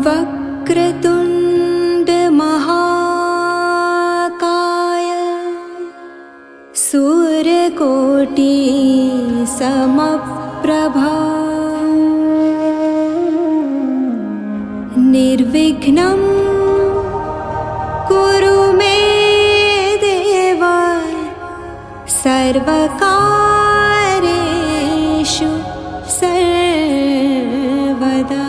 वक्रतुण्ड महाकाय सूर्यकोटि समप्रभा निर्विघ्नं कुरु मे देव सर्वकार्येषु सर्वदा।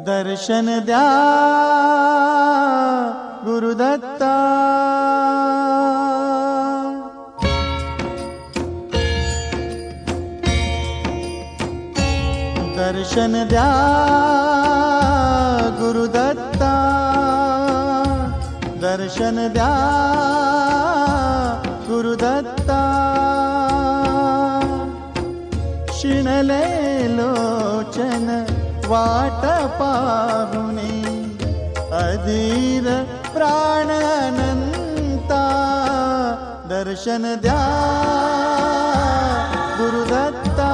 दर्शन द्या गुरुदत्ता, दर्शन द्या गुरुदत्ता, दर्शन द्या गुरुदत्ता। शिणले लोचन वाट पाहुने अधीर प्राण अनंता, दर्शन द्या गुरुदत्ता,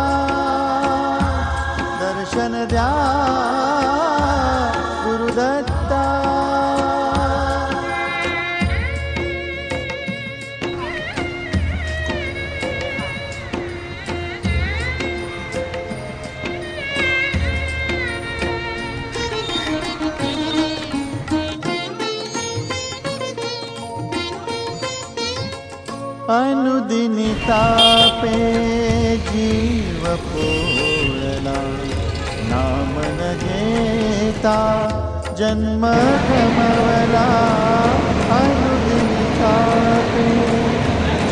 दर्शन द्या गुरुदत्ता। अनुदिनी तापे जीव पोळला, नाम न घेता जन्म गमवला। अनुदिनी तापे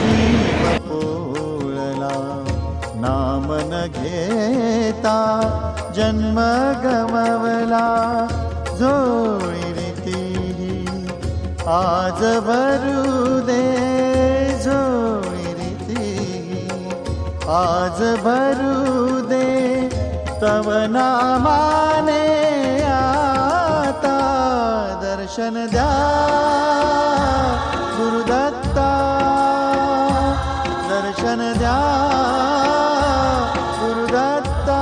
जीव पोळला, नाम न घेता जन्म गमवला। जोळी रीती आज भरू दे, जोळी रीती आज भरू दे, तव नामाने आता। दर्शन द्या गुरुदत्ता, दर्शन द्या गुरुदत्ता।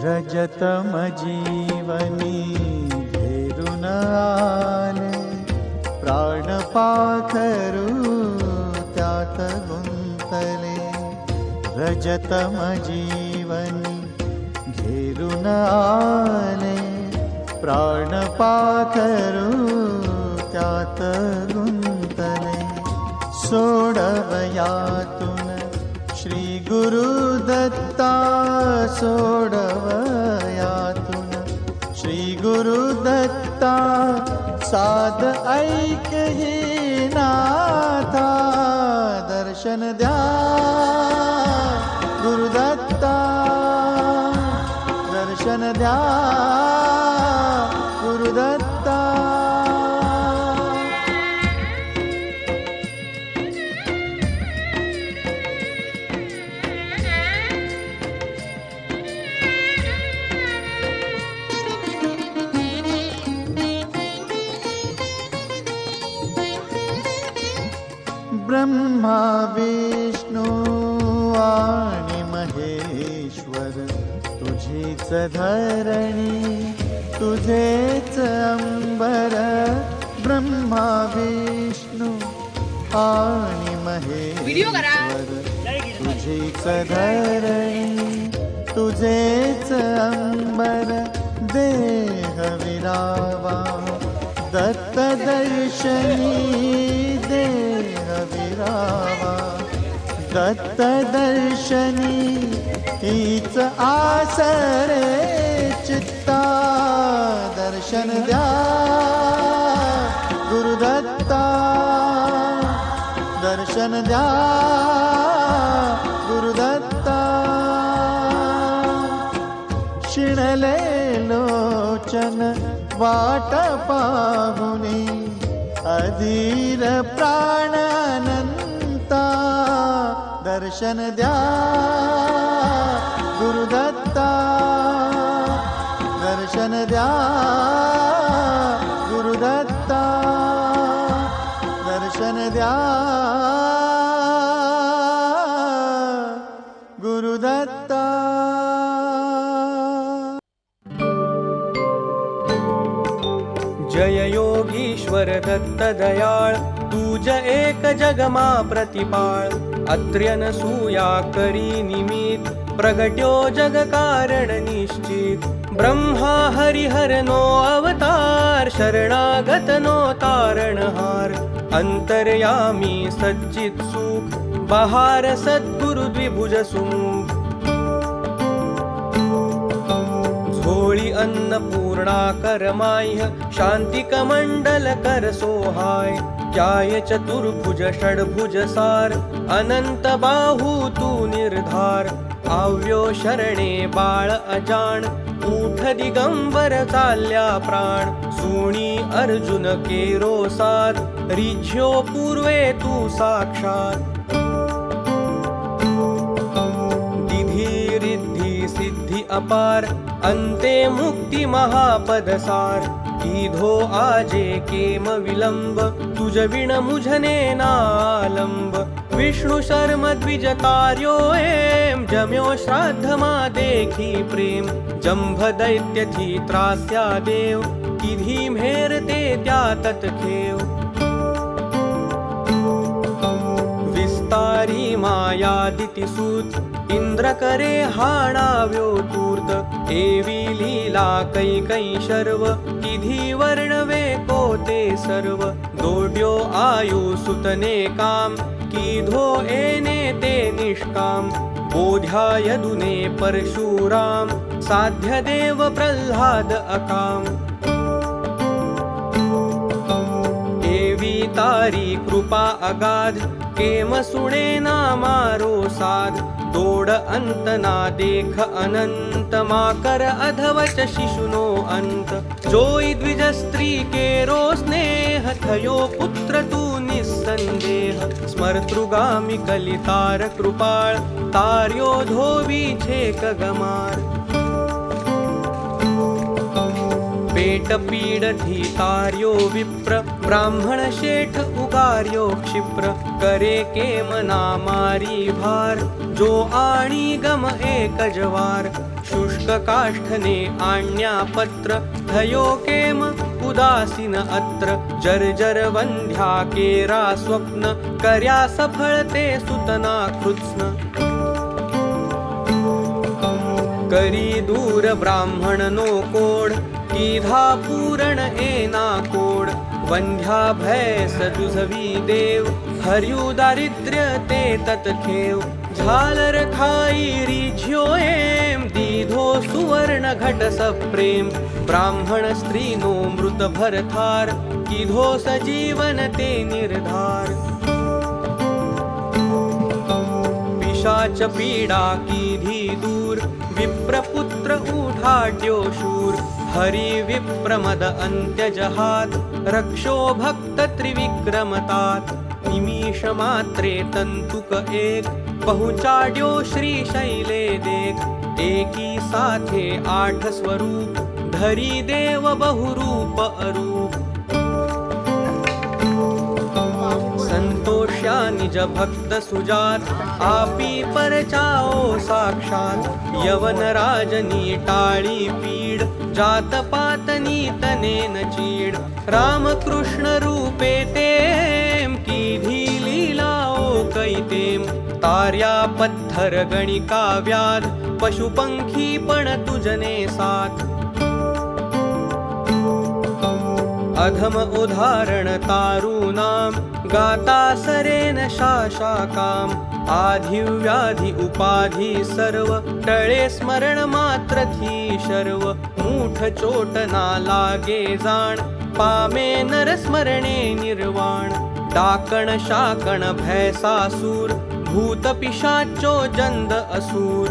रजतम जीवनी घेरून आले, प्राण पाखरू त्यात गुंतले। रजतम जीवनी घेरून आले, प्राण पाखरू त्यात गुंतले। सोडवयातून श्री गुरुदत्ता, सोडवयातून श्री गुरुदत्ता। साध ऐक ही नाथा, दर्शन द्या गुरुदत्ता, दर्शन द्या गुरुदत्ता। ब्रह्मा विष्णू आणि महेश्वर, तुझीच धरणी तुझेच अंबर। ब्रह्मा विष्णू आणि महेश्वर, तुझीच धरणी तुझेच अंबर। देह विरावा दत्त दर्शनी, देह विरावा दत्त दर्शनी हीच आसरे चित्ता दर्शन द्या गुरुदत्ता दर्शन द्या गुरुदत्ता शिणले लोचन वाट पाहुनी अधीर प्राणानंता दर्शन द्या गुरुदत्ता दर्शन द्या गुरुदत्ता दर्शन द्या गुरुदत्ता. जय योगीश्वर दत्त दयाळ तुझ एक जगमा प्रतिपाळ अत्र्यन सूया करी निमित प्रगट्यो जग कारण निश्चित ब्रह्मा हरिहर नो अवतार शरणागत नो तारणहार अंतर्यामी सच्चित सुख बहार सद्गुरु द्विभुज सुमुख झोळी अन्नपूर्णा करमाह्य शांतिकमंडल कर सोहाय ज्याय चतुर्भुज षड्भुज सार अनंत बाहू तू निर्धार आव्यो शरणे बाळ अजान ऊठ दिगंबर चालल्या प्राण सुणी अर्जुन केरो साथ रिझ्यो पूर्वे तू साक्षात दिधी रिद्धी सिद्धी अपार अंते मुक्ती महापदसार कीधो आजे केम विलंब तुझ विण मुझने नालंब विष्णु शर्म द्विज कार्यो एम जम्यो श्राद्ध मा देखी प्रेम जंभ दैत्य थी त्रास्या देव किधी मेरते त्या तत्खेव विस्तारी माया दितिसूत इंद्र करे हाणाव्यो तूर्त एवी लीला कै शर्व किधी वर्णवे कोते सर्व दोड्यो आयु सुतने काम कीधो एने ते निष्काम बोध्या यदुने परशुराम साध्य देव प्रल्हाद अकाम एवी तारी कृपा अगाध केम सुणे ना मारो साध दोड अंत ना देख अनंत मा कर अधवच शिशुनो अंत जोई द्विज स्त्री केरो स्नेह थयो पुत्र तू निस्संदेह स्मर्तृगामी कलितार कृपाळ तार्यो धोवी छेक गमार पेट पीड धीतार्यो विप्र ब्राह्मण शेठ उगार्यो क्षिप्र करे केम नामारी भार जो आणी गम एक जवार शुष्क काष्ठने आण्या पत्र थयो केम उदासीन अत्र जर्जर वंध्या केरा स्वप्न कर्या सफळते सुतना कृत्स्न करी दूर ब्राह्मण नो कोड कीधा पूरण एना कोड वंध्या भैस जुझवी देव हर्यु दारिद्र्य ते तत्खेव झालर खाई रिझ्यो एम दीधो सुवर्ण घट सप्रेम ब्राह्मण स्त्री नो मृत भरथार कीधो सजीवन ते निर्धार पिशाच पीडा कीधी दूर विप्रपुत्र उठाट्यो शूर हरि विप्रमद अंत्यजहात रक्षो भक्त त्रिविक्रमतात निमिष मात्रे तंतुक एक पहुँचाड्यो श्री शैले देख एकी साथे 8 स्वरूप धरी देव बहुरूप अरूप संतोष्या निज भक्त सुजात आपी परचाओ साक्षात यवन राजनी टाळी पीड जात पातनी तने न चीड रामकृष्ण रूपे तेम कीधी लीलाओ कैतेम तार्या पत्थर गणिका व्याध पशुपंखी पण तुझने साथ अधम उदाहरण तारू नाम गाता सरेन शाशाकाम आधिव्याधी उपाधी सर्व टळे स्मरण मात्र थी शर्व मूठ चोट ना लागे जाण पामे नर स्मरणे निर्वाण डाकण शाकण भैसासूर भूत पिशाचो जंद असुर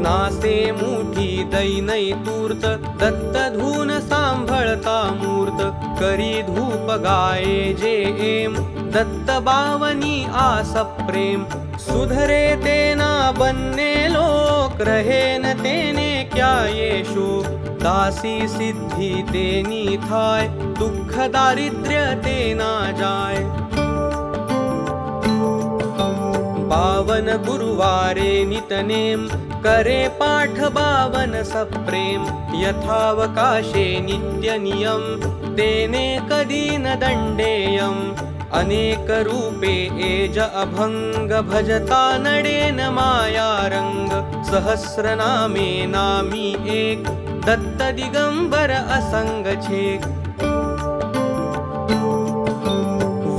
नासे मुठी दैनै तूर्त दत्त धून सांभळता मूर्त करी धूप गाये जे एम दत्त बावनी आस प्रेम सुधरे तेना बन्ने लोक रहे न तेने क्या ये शोक दासी सिद्धि तेनी थाय दुःख दारिद्र्य तेना जाय पावन गुरुवारे नितनेम करे पाठ बावन सप्रेम यथावकाशे नित्य नियम तेने कधी न दंडेयम अनेक रूपे एज अभंग भजता नडेन माया रंग सहस्रनामे नामी एक दत्त दिगंबर असंग छेक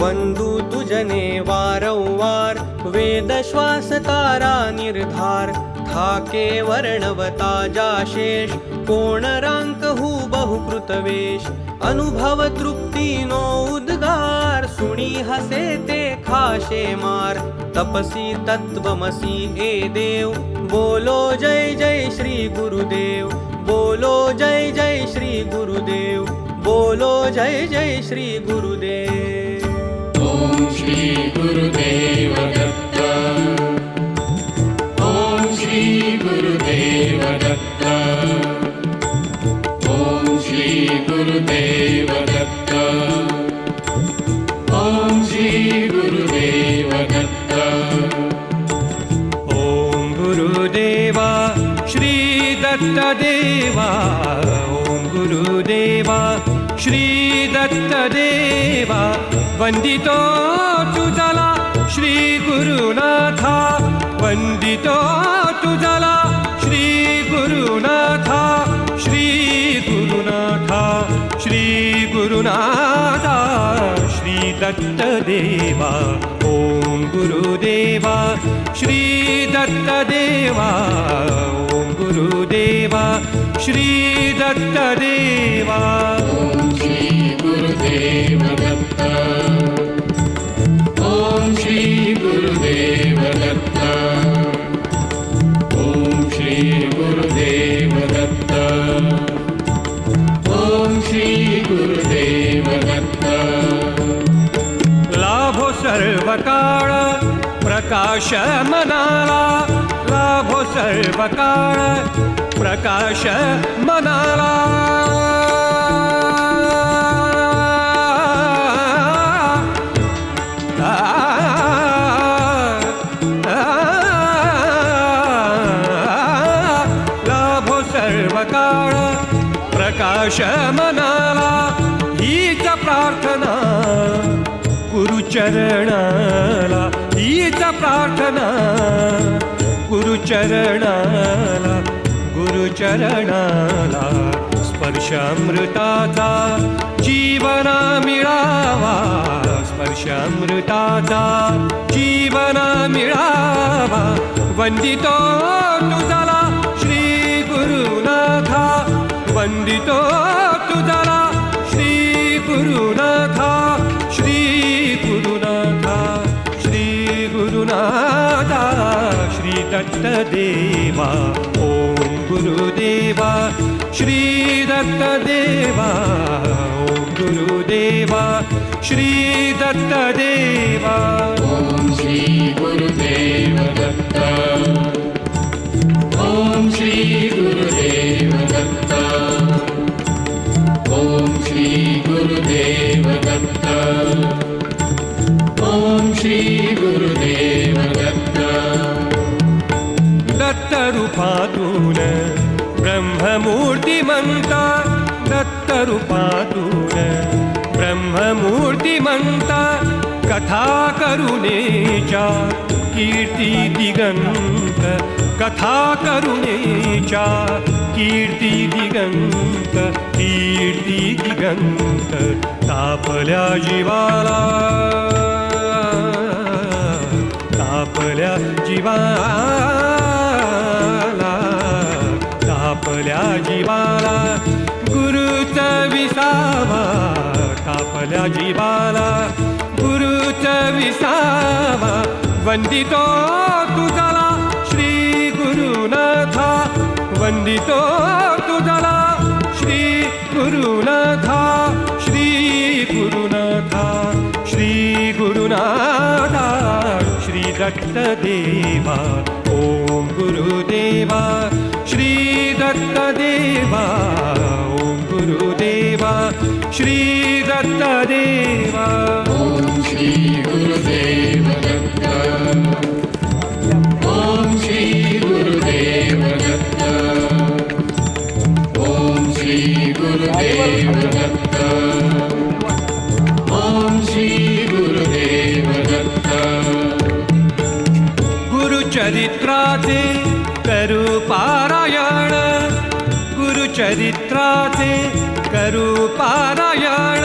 वंदू तुजने वारंवार वेद श्वास तारा निर्धार थाके वर्णवता जाशेष कोण रांक हु बहुकृतवेश अनुभव तृप्ती नो उद्गार सुणी हसे ते खाशे मार तपसी तत्वमसी ए देव बोलो जय जय श्री गुरुदेव बोलो जय जय श्री गुरुदेव बोलो जय जय श्री गुरुदेव ओम श्री गुरुदेव दत्त ओम श्री गुरुदेव दत्त ओम श्री गुरुदेव दत्त ओम श्री गुरुदेव दत्त ओम गुरुदेवा श्री दत्त देवा ओम गुरुदेवा श्री दत्त देवा वंदितो तुझला श्री गुरुनाथा वंदितो तुझला श्री गुरुनाथा श्री गुरुनाथा श्री गुरुनाथा श्री दत्त देवा ओम गुरुदेवा श्री दत्त देवा ओम गुरुदेवा श्री दत्त देवा ओम श्री गुरुदेव दत्त ओम श्री गुरुदेव दत्त ओम श्री गुरुदेव दत्त ओम श्री गुरुदेव दत्त लाभो सर्व काळ प्रकाश मनाला लाभो सर्व काळ प्रकाश मनाला लाभो सर्व काळ प्रकाश मनाला हीच प्रार्थना गुरुचरणाला हीच प्रार्थना गुरुचरणाला गुरुचरणाला स्पर्शामृताचा जीवना मिळावा स्पर्शामृताचा जीवना मिळावा वंदितो तुझला श्री गुरुनाथा वंदितो तुझला श्री गुरुनाथा श्री गुरुनाथा श्री गुरुनाथा श्री दत्त देवा ओम गुरुदेवा श्री दत्त देवा ओम गुरुदेवा श्री दत्त देवा ओम श्री गुरुदेव दत्त ओम श्री गुरुदेव दत्त ओम श्री गुरुदेव दत्त ओम श्री गुरुदेव दत्त दत्त रूपातून ब्रह्ममूर्तिमंता दत्त रूपातून ब्रह्ममूर्तिमंता कथा करुणेच्या कीर्ती दिगंत कथा करुणेच्या कीर्ती दिगंत कीर्ती दिगंत तापल्या जीवाला तापल्या जीवाला गुरुच विसावा, तापल्या जीवाला गुरुच विसावा. वंदितो तुझला श्री गुरुनाथा, वंदितो तुझला श्री गुरुनाथा, श्री गुरुनाथा, श्री गुरुनाथा, श्री दत्त देवा. ओम गुरुदेवा श्री दत्त देवा, ओम गुरुदेवा श्री दत्त देवा. ओम श्री गुरुदेव दत्त, ओम श्री गुरुदेव दत्त, ओम श्री गुरुदेव दत्त, ओम श्री गुरुदेव दत्त. गुरुचरित्राचे करू पारायण, गुरुचरित्राचे करू पारायण,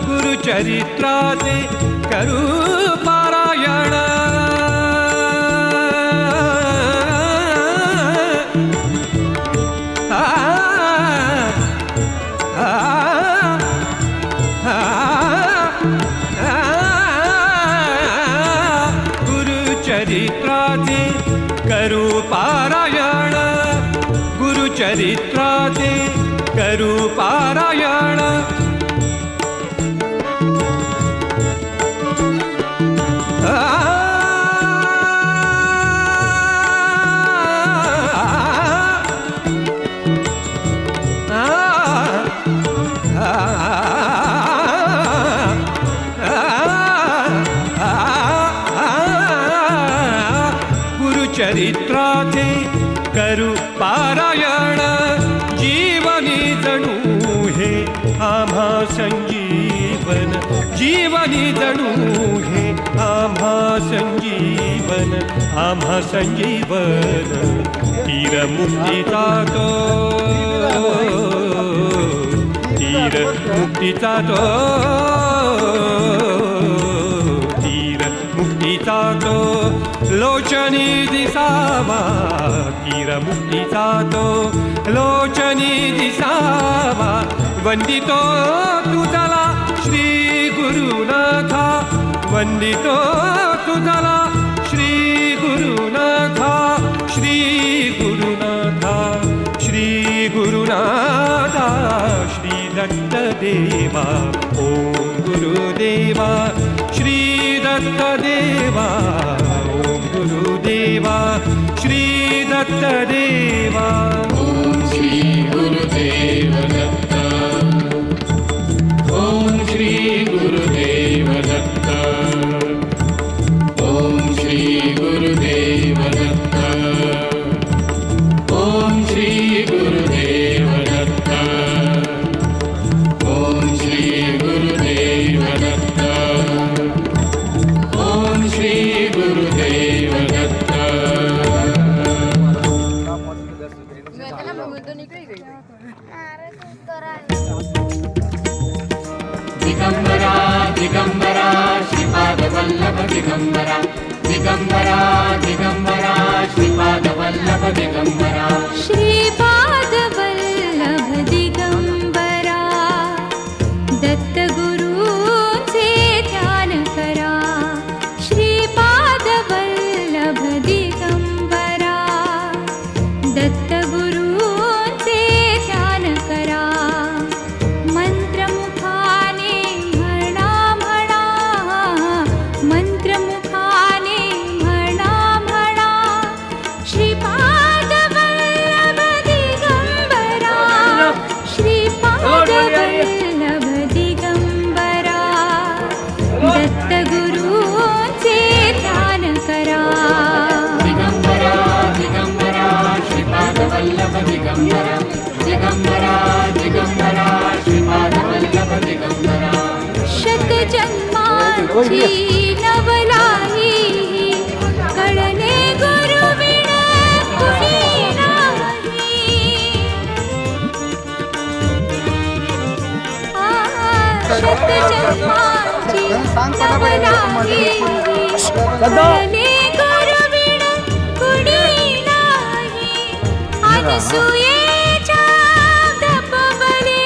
गुरुचरित्राचे करू पारायण. गुरुचरित्राचे करू पारायण, गुरुचरित्राचे करू पारायण. गुरुचरित्राचे करू पारायण, जीवनी जणू हे आम्हा संजीवन, जीवनी जणू हे आम्हा संजीवन, आम्हा संजीवन. तीर मुक्तीचा तो, तीर मुक्तीचा तो, तीर मुक्तीचा तो लोचनी दिसावा, तीर मुक्तीचा तो लोचनी दिसावा. वंदितो तुझला श्री गुरुनाथा, वंदितो तुझला श्री गुरुनाथा, श्री गुरुनाथा, श्री गुरुनाथा, श्री दत्त देवा. ओम गुरुदेवा श्री दत्त देवा, ओम गुरुदेवा श्री दत्त देवा. ओम श्री गुरुदेव दत्त, ओम श्री गुरुदेव दत्त, ओम श्री गुरुदेव दत्त, ओम श्री गुरुदेव दत्त, ओम श्री गुरुदेव दत्त, ओम श्री गुरुदेव दत्त. दिगंबरा दिगंबरा श्रीपाद वल्लभ दिगंबरा, दिगंबरा दिगंबरा श्रीपाद वल्लभ दिगंबरा. श्रीपाद वल्लभ दिगंबरा, दत्त गुरूचे ध्यान करा. श्रीपाद वल्लभ दिगंबरा, दत्त गुरूचे ध्यान करा. मंत्रमुखाने म्हणा म्हणा, मंत्रमुखाने म्हणा म्हणा. श्रीपाद वल्लभ दिगंबरा, श्रीपाद वल्लभ दिगंबरा, दत्त गुरूचे ध्यान करा. दिगंबरा दिगंबरा श्रीपाद वल्लभ दिगंबरा, दिगंबरा दिगंबरा श्रीपाद वल्लभ दिगंबरा. शतजन्माची नवलाही कळणे गुरुविण कुणी नाही. शतजन्माची नवलाही कळणे गुरुविण अनसुयेच्या तपोबली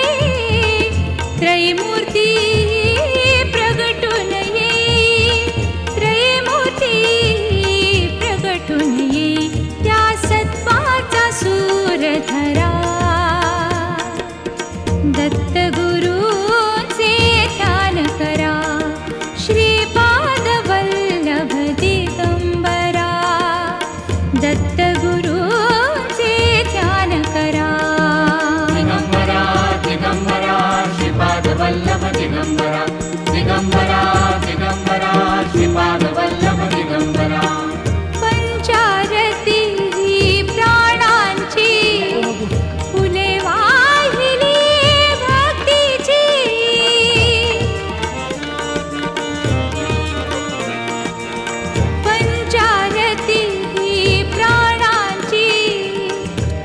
त्रयमूर्ती प्रगटून येई, त्रयमूर्ती प्रगटून येई, त्या सत्वाचा सूर धरा. दत्तगुरूंचे ध्यान करा, श्रीपाद वल्लभ दिगंबरा. दत्तगुरूंचे ध्यान करा. दिगंबरा दिगंबरा श्रीपाद वल्लभ दिगंबरा. दिगंबरा दिगंबरा श्रीपाद वल्लभ दिगंबरा. पंचारती प्राणांची फुले वाहिली भक्तीची. पंचारती प्राणांची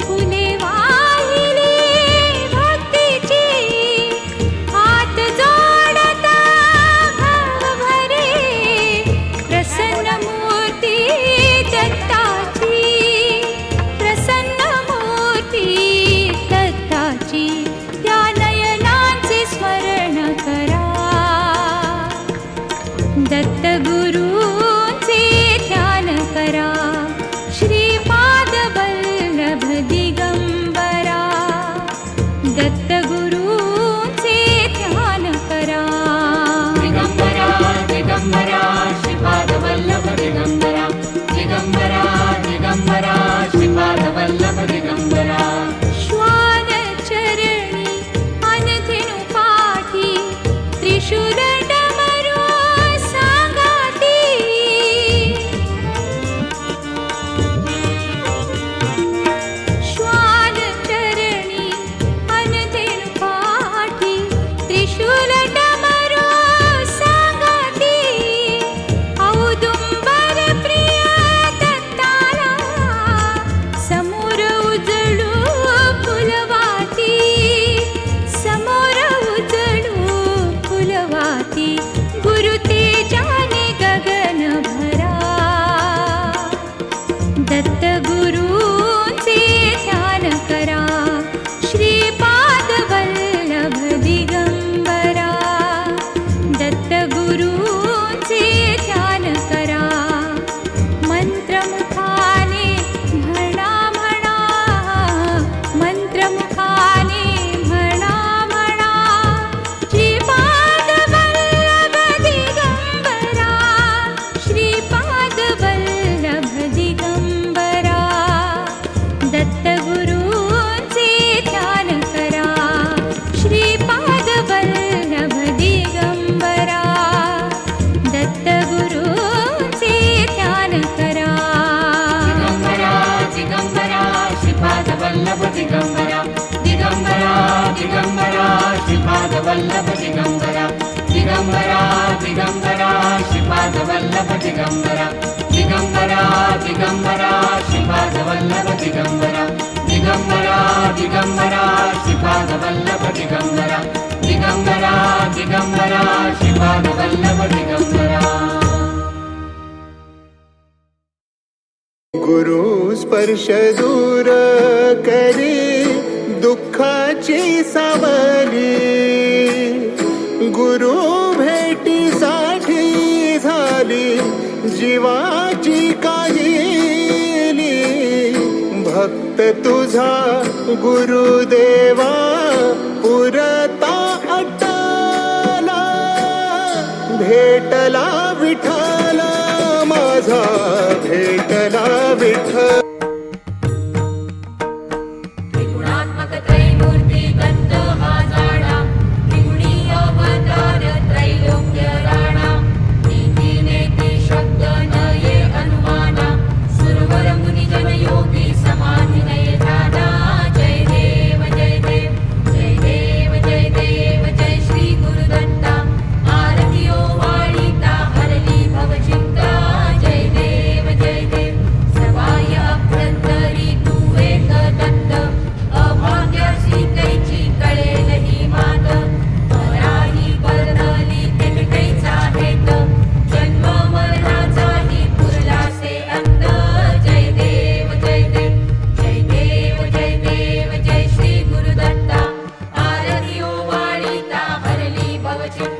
फुले वाहिली भक्तीची. हात जोडता भावभरे प्रसन्न मूर्ती दत्ताची. प्रसन्न मूर्ती दत्ताची, त्या नयनांचे स्मरण करा. दत्तगुरूंचे ध्यान करा, श्रीपाद वल्लभ दिगंबरा. दत्तगुरूंचे ध्यान करा. दिगंबरा दिगंबरा श्रीपाद वल्लभ दिगंबरा. दिगंबरा दिगंबरा श्रीपाद वल्लभ दिगंबरा. श्वान चरणी अनधिनु पाठी त्रिशूल डमरू सांगाती. श्वान चरणी अनधिनु पाठी त्रिशूल डमरू सांगाती. औदुंबर प्रिय दत्ताला समोर उजळू फुलवाती. समोर उजळू फुलवाती. गुरु तेजाने गगन भरा. दत्तगुरूंचे ध्यान करा, श्रीपाद वल्लभ दिगंबरा. दत्तगुरूंचे ध्यान करा. मंत्रमुखाने म्हणा म्हणा, मंत्रमुखाने म्हणा म्हणा, श्रीपाद वल्लभ दिगंबरा. श्रीपाद वल्लभ दिगंबरा. दत्तगुरूंचे ध्यान करा, श्रीपाद वल्लभ दिगंबरा. दत्तगुरूंचे ध्यान करा. दिगंबरा दिगंबरा श्रीपाद वल्लभ दिगंबरा. दिगंबरा दिगंबरा श्रीपाद वल्लभ दिगंबरा. दिगंबरा दिगंबरा श्रीपाद वल्लभ दिगंबरा. दिगंबरा दिगंबरा श्रीपाद वल्लभ दिगंबरा. दिगंबरा दिगंबरा श्रीपाद वल्लभ दिगंबरा. दिगंबरा दिगंबरा श्रीपाद वल्लभ दिगंबरा. गुरु स्पर्श दूर करी दुःखाची सावली. गुरु भेटीसाठी झाली जीवाची काहिली. भक्त तुझा गुरुदेवा पुरता अटला. भेटला विठ्ठल माझा, भेटला विठ्ठल. त्रिगुणात्मक त्रैमूर्ती दत्त हा जाणा. त्रिगुणी अवतार त्रैलोक्य राणा. नीती नेती शब्द नये अनुमाना. सुरवर मुनी जन योगी समाधी नये ध्याना. जय देव जय देव जय देव जय देव जय श्री गुरुदत्ता. आरती ओ वाळीता हर वचन